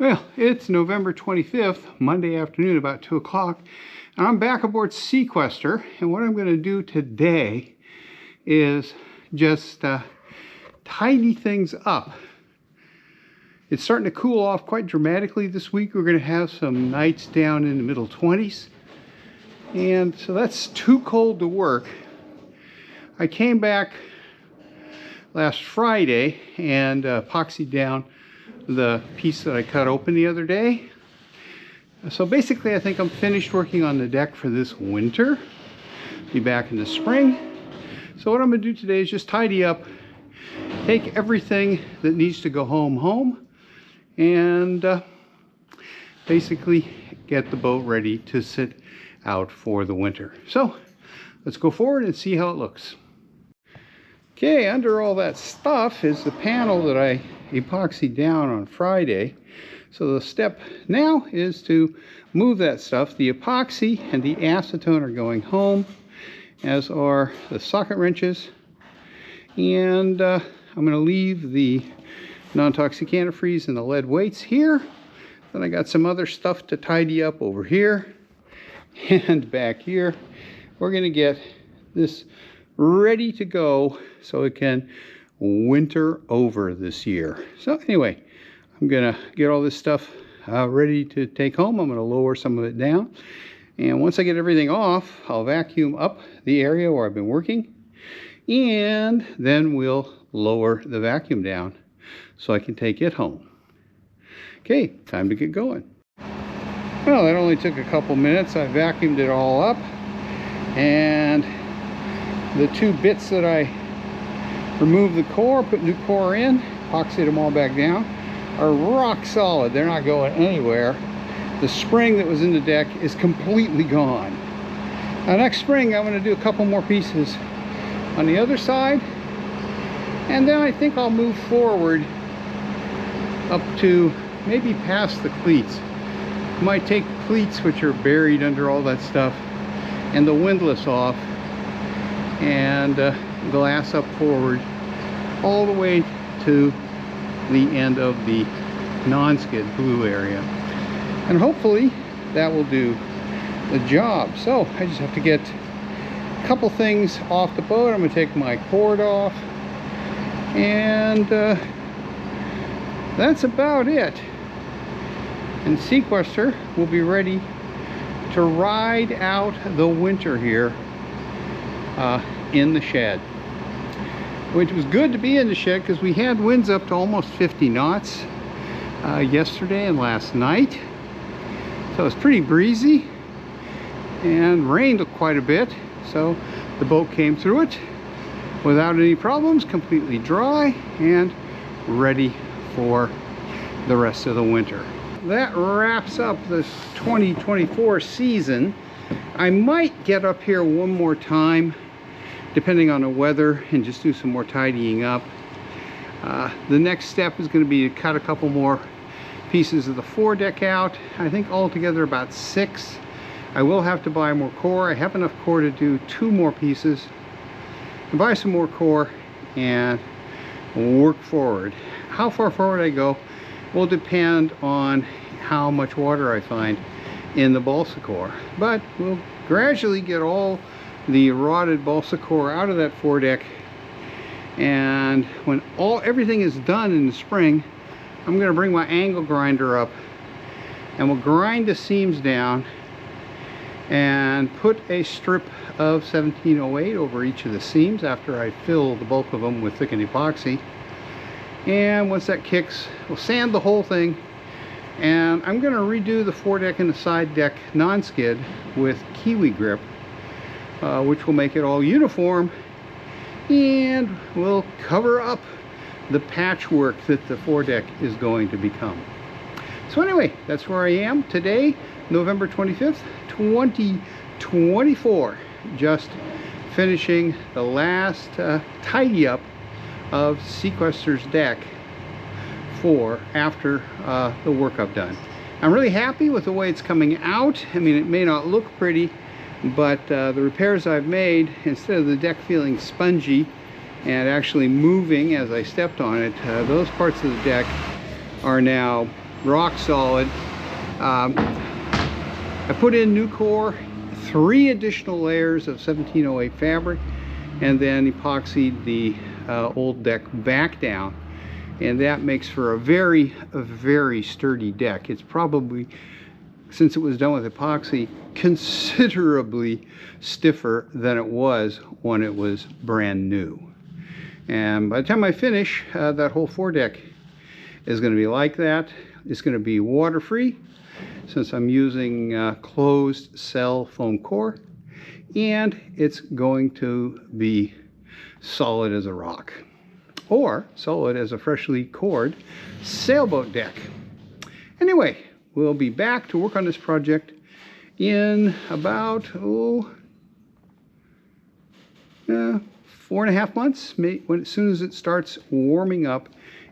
Well, it's November 25th, Monday afternoon, about 2 o'clock, and I'm back aboard Seaquestor, and what I'm going to do today is just tidy things up. It's starting to cool off quite dramatically this week. We're going to have some nights down in the middle 20s, and so that's too cold to work. I came back last Friday and epoxied down the piece that I cut open the other day. So basically I think I'm finished working on the deck for this winter. Be back in the spring. So what I'm going to do today is just tidy up, take everything that needs to go home, and basically get the boat ready to sit out for the winter. So let's go forward and see how it looks. Okay, under all that stuff is the panel that I epoxied down on Friday. So the step now is to move that stuff. The epoxy and the acetone are going home, as are the socket wrenches. And I'm going to leave the non-toxic antifreeze and the lead weights here. Then I got some other stuff to tidy up over here and back here. We're going to get this ready to go so it can winter over this year. So anyway, I'm gonna get all this stuff ready to take home. I'm gonna lower some of it down, and once I get everything off, I'll vacuum up the area where I've been working, and then we'll lower the vacuum down so I can take it home. Okay, time to get going. Well, that only took a couple minutes. I vacuumed it all up, and the two bits that I removed the core, put new core in, epoxied them all back down, are rock solid. They're not going anywhere. The spring that was in the deck is completely gone. Now next spring I'm going to do a couple more pieces on the other side, and then I think I'll move forward up to maybe past the cleats. I might take the cleats, which are buried under all that stuff, and the windlass off, and glass up forward all the way to the end of the non-skid blue area, and hopefully that will do the job. So I just have to get a couple things off the boat. I'm going to take my cord off, and that's about it. And Seaquestor will be ready to ride out the winter here in the shed, which was good to be in the shed because we had winds up to almost 50 knots yesterday and last night. So it's pretty breezy, and rained quite a bit, so the boat came through it without any problems, completely dry and ready for the rest of the winter. That wraps up this 2024 season. I might get up here one more time depending on the weather and just do some more tidying up. The next step is going to be to cut a couple more pieces of the foredeck out. I think altogether about 6. I will have to buy more core. I have enough core to do 2 more pieces. I'll buy some more core and work forward. How far forward I go will depend on how much water I find in the balsa core, but we'll gradually get all the rotted balsa core out of that foredeck, and when everything is done in the spring, I'm going to bring my angle grinder up and we'll grind the seams down and put a strip of 1708 over each of the seams after I fill the bulk of them with thickened epoxy. And once that kicks, we'll sand the whole thing, and I'm going to redo the foredeck and the side deck non-skid with Kiwi grip, which will make it all uniform, and will cover up the patchwork that the foredeck is going to become. So anyway, that's where I am today, November 25th, 2024. Just finishing the last tidy up of Seaquestor's deck for after the work I've done. I'm really happy with the way it's coming out. I mean, it may not look pretty, but the repairs I've made, instead of the deck feeling spongy and actually moving as I stepped on it, those parts of the deck are now rock solid. I put in new core, 3 additional layers of 1708 fabric, and then epoxied the old deck back down, and that makes for a very sturdy deck. It's probably, since it was done with epoxy, considerably stiffer than it was when it was brand new. And by the time I finish, that whole foredeck is going to be like that. It's going to be water free, since I'm using closed cell foam core, and it's going to be solid as a rock, or solid as a freshly cored sailboat deck. Anyway, we'll be back to work on this project in about 4.5 months, as soon as it starts warming up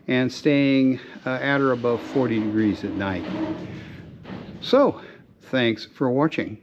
and staying at or above 40 degrees at night. So, thanks for watching.